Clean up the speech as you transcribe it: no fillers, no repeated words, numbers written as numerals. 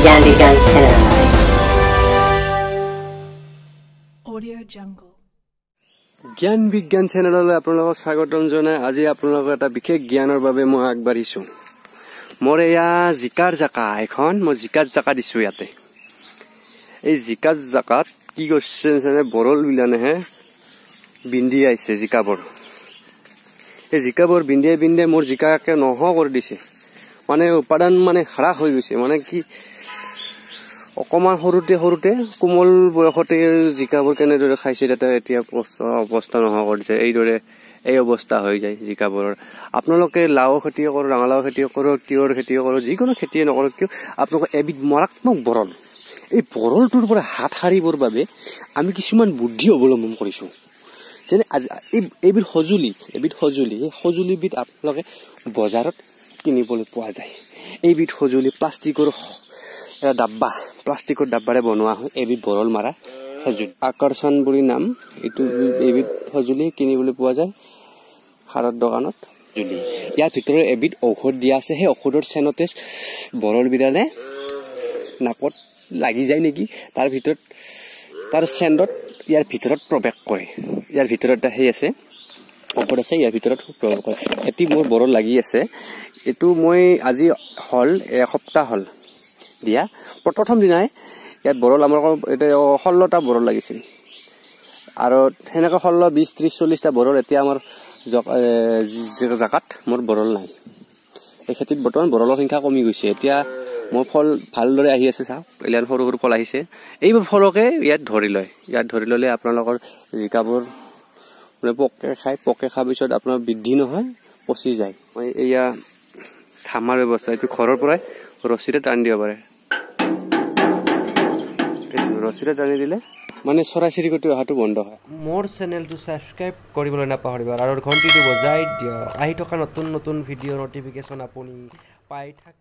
Jan Vigan Channel. Audio Jungle. জ্ঞান বিজ্ঞান চেনেললৈ আপোনালোকক স্বাগতম জনাই আজি আপোনালোকক এটা বিশেষ জ্ঞানৰ বাবে মই আগবাঢ়িছো। মোৰ এয়া জিকাৰ জাকা এখন মই জিকাৰ জাকা দিছো ইয়াতে। এই জিকাৰ জাকাত কি কৰিছে জানে বৰল বিলানেহে বিন্ধি আইছে জিকাবৰ। এই জিকাবৰ বিন্ধিয়ে বিন্ধিয়ে মোৰ জিকাকে নহ কৰি দিছে। মানে উৎপাদন মানে হ্ৰাস হৈ গৈছে। মানে কি অকমান সৰুতে কোমল বয়সতে জিকাবোৰ কেনেদৰে খাইছে তাতে এতিয়া অৱস্থা নোহোৱা কৰিছে। এইদৰে এই অৱস্থা হৈ যায় জিকাবোৰৰ। আপোনালোকে লাও খেতি কৰক, ৰঙালাও খেতি কৰক, তিয়ঁহৰ খেতি কৰক, যিকোনো খেতিয়ে নকৰক কিয় আপোনালোকে এবিধ মাৰাত্মক বৰল, এই বৰলটোৰ পৰা হাত সাৰিবৰ বাবে আমি কিছুমান বুদ্ধি অৱলম্বন কৰিছো। যেনে এইবিধ সঁজুলি এই সঁজুলিবিধ আপোনালোকে বজাৰত কিনিবলৈ পোৱা যায়। এইবিধ সঁজুলি প্লাষ্টিকৰ ডাব্বাৰে বনোৱা হয়। এবিধ বৰল মাৰা সঁজুলি আকৰ্ষণ বুলি নাম। এইবিধ সঁজুলি কিনিবলৈ পোৱা যায় সাৰৰ দোকানত। ইয়াৰ ভিতৰত এবিধ ঔষধ দিয়া আছে। সেই ঔষধৰ চেনতে বৰল বিৰালে নাকত লাগি যায় নেকি, তাৰ চেণ্ডত ইয়াৰ ভিতৰত প্ৰৱেশ কৰে। ইয়াৰ ভিতৰত এটা সেই আছে ঔষধ আছে, ইয়াৰ ভিতৰত প্ৰৱেশ কৰে। এটি মোৰ বৰল লাগি আছে। এইটো মই আজি হ'ল এসপ্তাহ হ'ল দিয়া। প্ৰথম দিনাই ইয়াত বৰল আমাৰ 16টা বৰল লাগিছিল আৰু সেনেকৈ 16, 20, 30, 40টা বৰল। এতিয়া আমাৰ জাকাত মোৰ বৰল নাই। এই খেতিত বৰ্তমান বৰলৰ সংখ্যা কমি গৈছে। এতিয়া মোৰ ফল ভালদৰে আহি আছে। চাওক এলিয়ান সৰু ফল আহিছে। এইবোৰ ফলকে ইয়াত ধৰি ল'লে আপোনালোকৰ জিকাবোৰ মানে পোকে খোৱাৰ পিছত আপোনাৰ বৃদ্ধি নহয়, পচি যায়। মই এয়া ধামাৰ ব্যৱস্থা, এইটো ঘৰৰ পৰাই ৰছীৰে টানি দিব পাৰে। ৰছীৰে টানি দিলে মানে চৰাই চিৰিকটি অহাটো বন্ধ হয়। মোৰ চেনেলটো ছাবস্ক্ৰাইব কৰিবলৈ নাপাহৰিবা আৰু ঘণ্টিটো বজাই দিয়ক। আহি থকা নতুন ভিডিঅ' নটিফিকেশ্যন আপুনি পাই থাক।